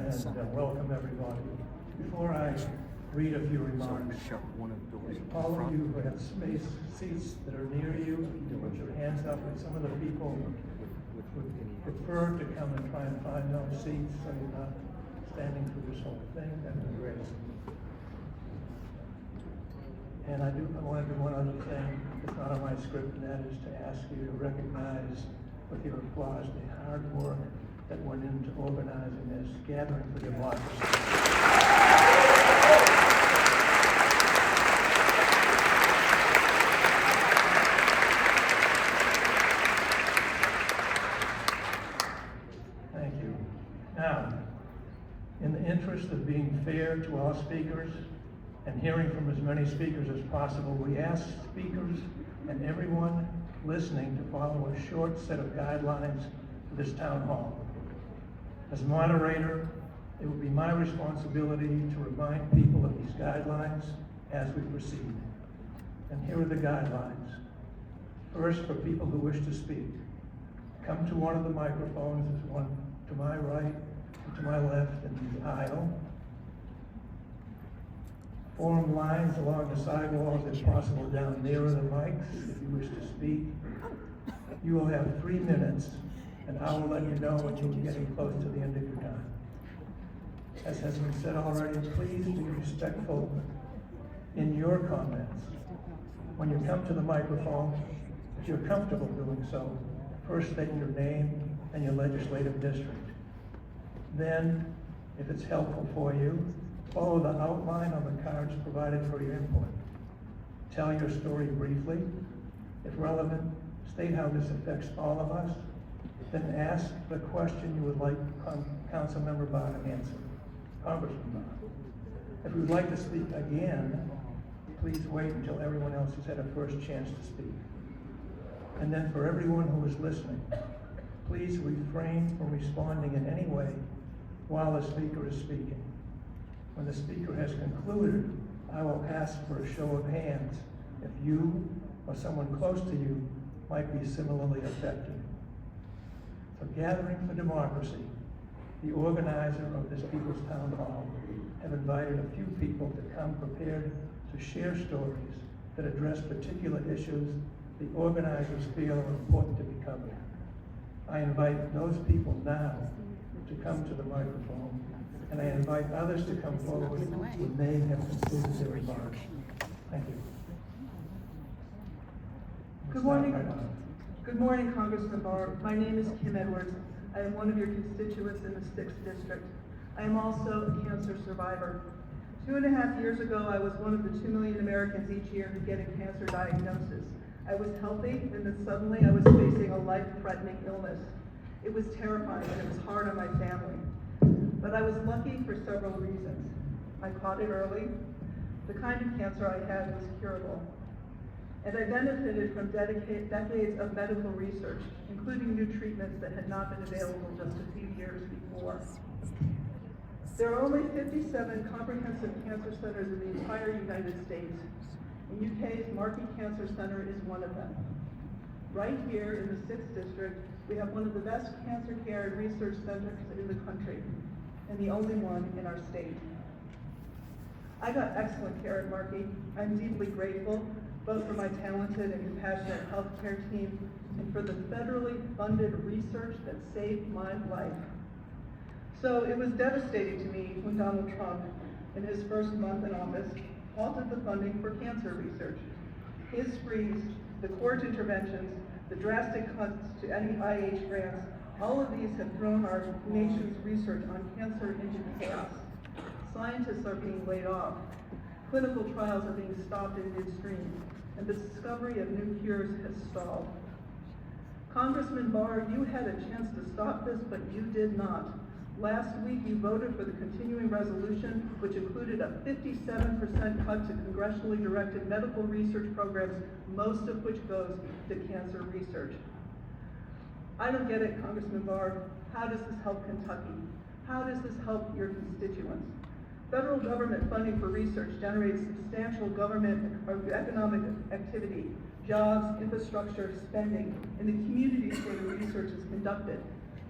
and welcome everybody. Before I read a few remarks, all of you who have seats that are near you, you put your hands up, and some of the people would prefer to come and try and find those seats so you're not standing through this whole thing. That would be great. And I want to do one other thing that's not on my script, and that is to ask you to recognize with your applause the hard work that went into organizing this Gathering for Democracy. Thank you. Now, in the interest of being fair to all speakers and hearing from as many speakers as possible, we ask speakers and everyone listening to follow a short set of guidelines for this town hall. As moderator, it will be my responsibility to remind people of these guidelines as we proceed. And here are the guidelines. First, for people who wish to speak, come to one of the microphones. There's one to my right and to my left in the aisle. Form lines along the sidewalls, if possible, down nearer the mics if you wish to speak. You will have 3 minutes, and I will let you know when you're getting close to the end of your time. As has been said already, please be respectful in your comments. When you come to the microphone, if you're comfortable doing so, first state your name and your legislative district. Then, if it's helpful for you, follow the outline on the cards provided for your input. Tell your story briefly. If relevant, state how this affects all of us. Then ask the question you would like Councilmember Barr to answer, Congressman Barr. If you would like to speak again, please wait until everyone else has had a first chance to speak. And then for everyone who is listening, please refrain from responding in any way while the speaker is speaking. When the speaker has concluded, I will ask for a show of hands if you or someone close to you might be similarly affected. For Gathering for Democracy, the organizer of this People's Town Hall have invited a few people to come prepared to share stories that address particular issues the organizers feel are important to be covered. I invite those people now to come to the microphone, and I invite others to come forward when they have concluded their remarks. Thank you. Good morning. Good morning, Congressman Barr. My name is Kim Edwards. I am one of your constituents in the 6th District. I am also a cancer survivor. 2.5 years ago, I was one of the 2 million Americans each year who get a cancer diagnosis. I was healthy, and then suddenly I was facing a life-threatening illness. It was terrifying, and it was hard on my family. But I was lucky for several reasons. I caught it early. The kind of cancer I had was curable. And I benefited from decades of medical research, including new treatments that had not been available just a few years before. There are only 57 comprehensive cancer centers in the entire United States. In UK's Markey Cancer Center is one of them. Right here in the 6th District, we have one of the best cancer care and research centers in the country, and the only one in our state. I got excellent care at Markey. I'm deeply grateful, both for my talented and compassionate healthcare team and for the federally funded research that saved my life. So it was devastating to me when Donald Trump, in his first month in office, halted the funding for cancer research. His freeze, the court interventions, the drastic cuts to NIH grants, all of these have thrown our nation's research on cancer into chaos. Scientists are being laid off. Clinical trials are being stopped in midstream, and the discovery of new cures has stalled. Congressman Barr, you had a chance to stop this, but you did not. Last week, you voted for the continuing resolution, which included a 57% cut to congressionally directed medical research programs, most of which goes to cancer research. I don't get it, Congressman Barr. How does this help Kentucky? How does this help your constituents? Federal government funding for research generates substantial government or economic activity, jobs, infrastructure, spending in the communities where the research is conducted.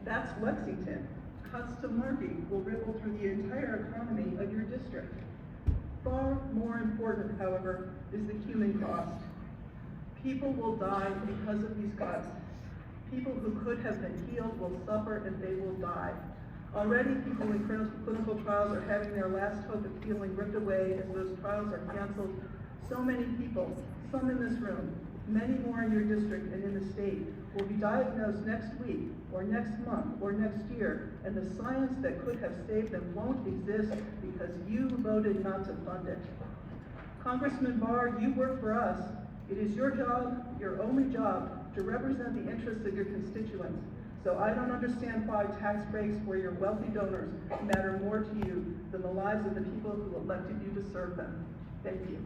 That's Lexington. cuts to marking will ripple through the entire economy of your district. Far more important, however, is the human cost. People will die because of these cuts. People who could have been healed will suffer and they will die. Already, people in clinical trials are having their last hope of healing ripped away as those trials are canceled. So many people, some in this room, many more in your district and in the state, will be diagnosed next week, or next month, or next year, and the science that could have saved them won't exist because you voted not to fund it. Congressman Barr, you work for us. It is your job, your only job, to represent the interests of your constituents. So I don't understand why tax breaks for your wealthy donors matter more to you than the lives of the people who elected you to serve them. Thank you.